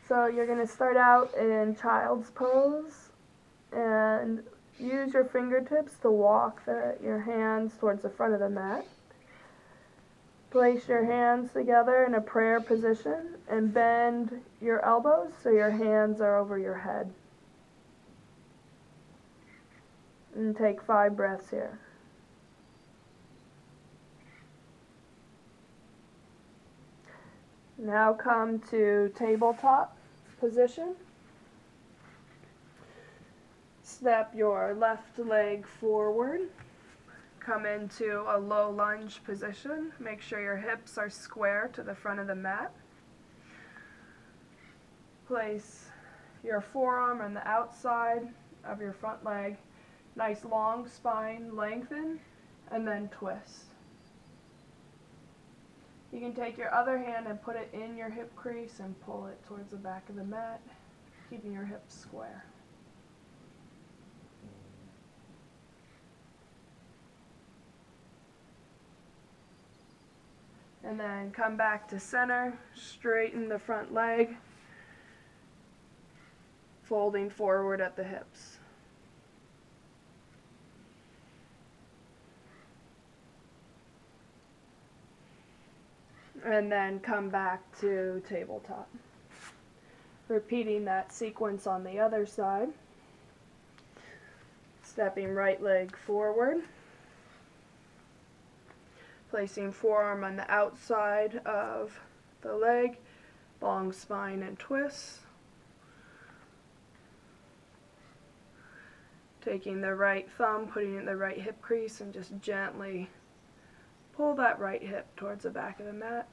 So you're going to start out in child's pose and use your fingertips to walk your hands towards the front of the mat. Place your hands together in a prayer position and bend your elbows so your hands are over your head. And take 5 breaths here. Now come to tabletop position. Step your left leg forward. Come into a low lunge position. Make sure your hips are square to the front of the mat. Place your forearm on the outside of your front leg. Nice long spine, lengthen, and then twist. You can take your other hand and put it in your hip crease and pull it towards the back of the mat, keeping your hips square. And then come back to center, straighten the front leg, folding forward at the hips. And then come back to tabletop. Repeating that sequence on the other side. Stepping right leg forward. Placing forearm on the outside of the leg, long spine and twist. Taking the right thumb, putting it in the right hip crease, and just gently pull that right hip towards the back of the mat.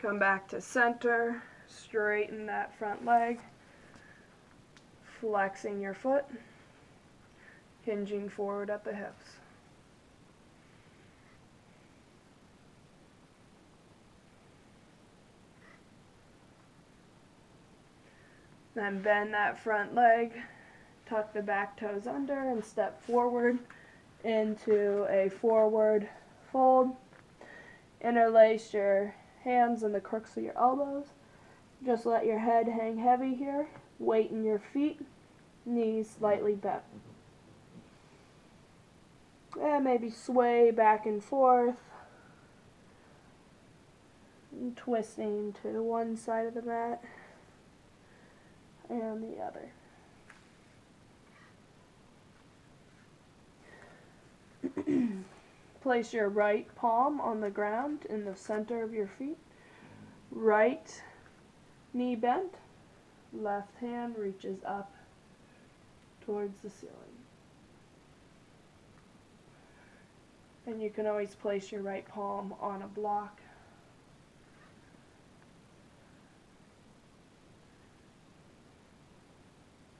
Come back to center, straighten that front leg, flexing your foot, hinging forward at the hips. Then bend that front leg, tuck the back toes under, and step forward into a forward fold. Interlace your hands in the crooks of your elbows. Just let your head hang heavy here. Weight in your feet, knees slightly bent. And maybe sway back and forth, and twisting to one side of the mat and the other. Place your right palm on the ground in the center of your feet. Right knee bent. Left hand reaches up towards the ceiling. And you can always place your right palm on a block.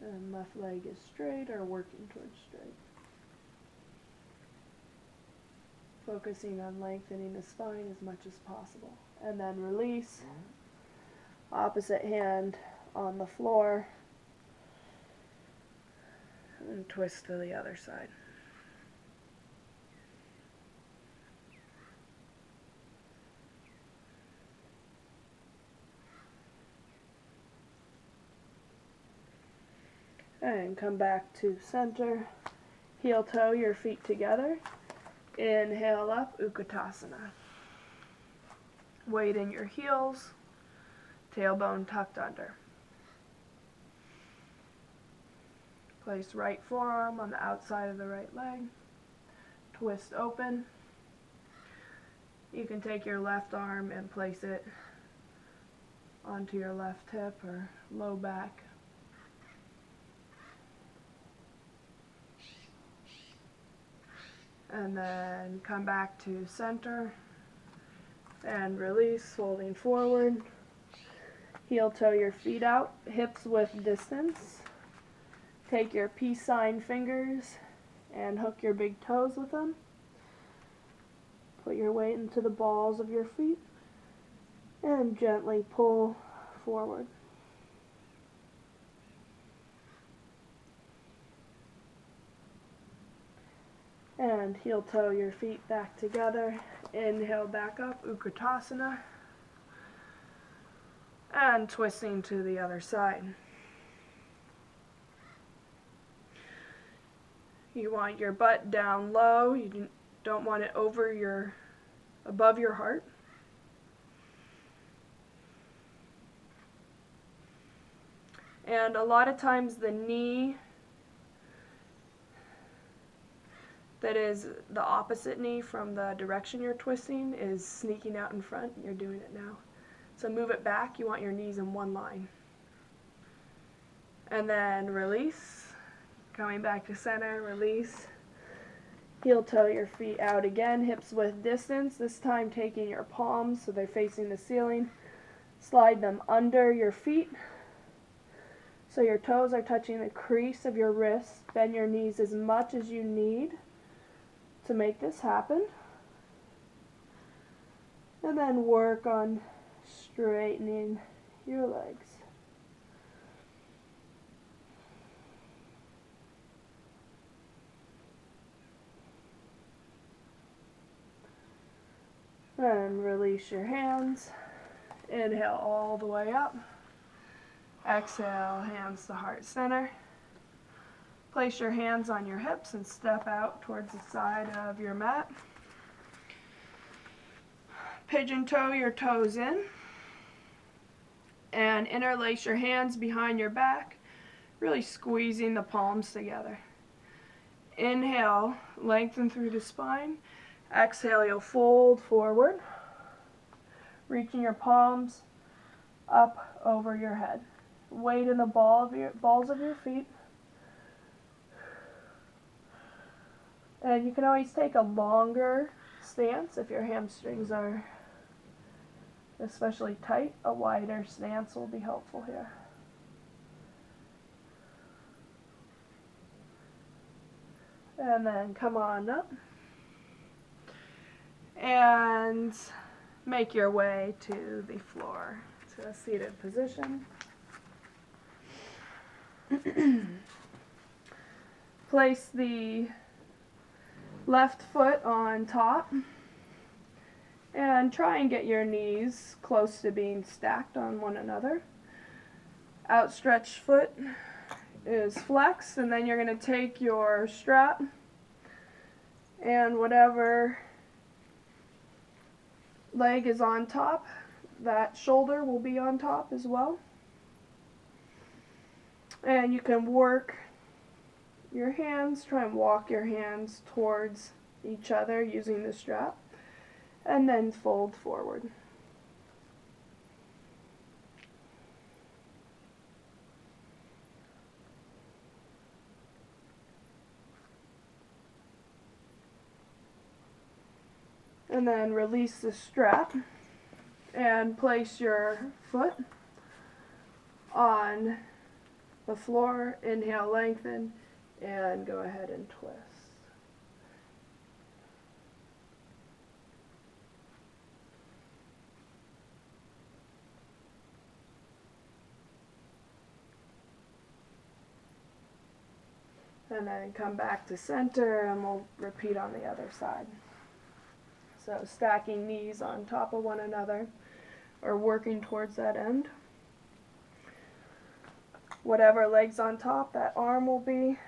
And left leg is straight or working towards straight. Focusing on lengthening the spine as much as possible. And then release. Opposite hand on the floor. And twist to the other side. And come back to center. Heel toe your feet together. Inhale up, Utkatasana. Weight in your heels. Tailbone tucked under. Place right forearm on the outside of the right leg. Twist open. You can take your left arm and place it onto your left hip or low back. And then come back to center and release, folding forward. Heel toe your feet out, hips width distance. Take your peace sign fingers and hook your big toes with them. Put your weight into the balls of your feet and gently pull forward. And heel toe your feet back together. Inhale back up, Utkatasana. And twisting to the other side. You want your butt down low. You don't want it above your heart. And a lot of times the knee that is the opposite knee from the direction you're twisting is sneaking out in front. You're doing it now. So move it back. You want your knees in one line. And then release. Coming back to center, release. Heel toe your feet out again, hips width distance. This time taking your palms so they're facing the ceiling. Slide them under your feet so your toes are touching the crease of your wrists. Bend your knees as much as you need to make this happen. And then work on straightening your legs. And release your hands. Inhale all the way up. Exhale, hands to heart center. Place your hands on your hips and step out towards the side of your mat. Pigeon toe your toes in. And interlace your hands behind your back, really squeezing the palms together. Inhale, lengthen through the spine. Exhale, you'll fold forward, reaching your palms up over your head. Weight in the balls of your feet. And you can always take a longer stance if your hamstrings are especially tight. A wider stance will be helpful here. And then come on up. And make your way to the floor, to a seated position. Place the left foot on top and try and get your knees close to being stacked on one another. Outstretched foot is flexed, and then you're going to take your strap and whatever leg is on top, that shoulder will be on top as well. And you can work your hands, try and walk your hands towards each other using the strap, and then fold forward. And then release the strap and place your foot on the floor. Inhale, lengthen, and go ahead and twist. And then come back to center, and we'll repeat on the other side. So stacking knees on top of one another, or working towards that end. Whatever leg's on top, that arm will be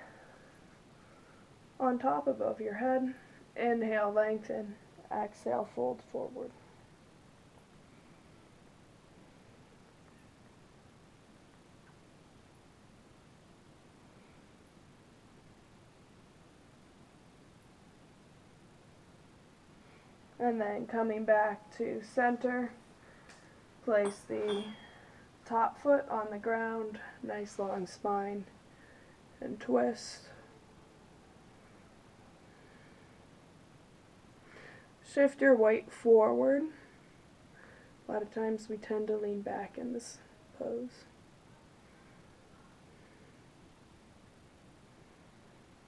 on top above your head. Inhale, lengthen. Exhale, fold forward. And then coming back to center, place the top foot on the ground, nice long spine, and twist. Shift your weight forward. A lot of times we tend to lean back in this pose.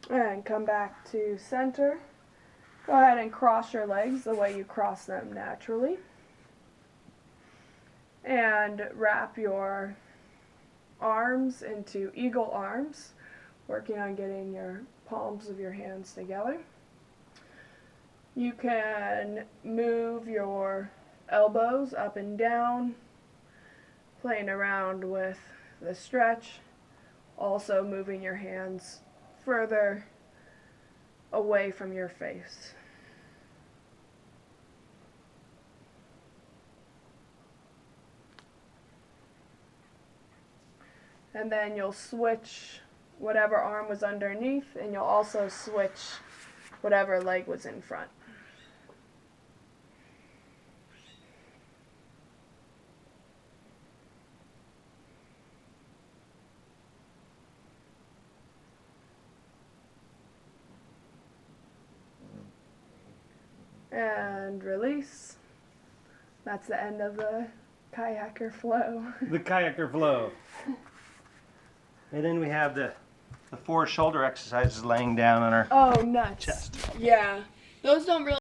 And come back to center. Go ahead and cross your legs the way you cross them naturally. And wrap your arms into eagle arms, working on getting your palms of your hands together. You can move your elbows up and down, playing around with the stretch, also moving your hands further away from your face. And then you'll switch whatever arm was underneath, and you'll also switch whatever leg was in front. And release. That's the end of the kayaker flow. The kayaker flow. And then we have the 4 shoulder exercises laying down on our Nuts. chest. Yeah. Those don't really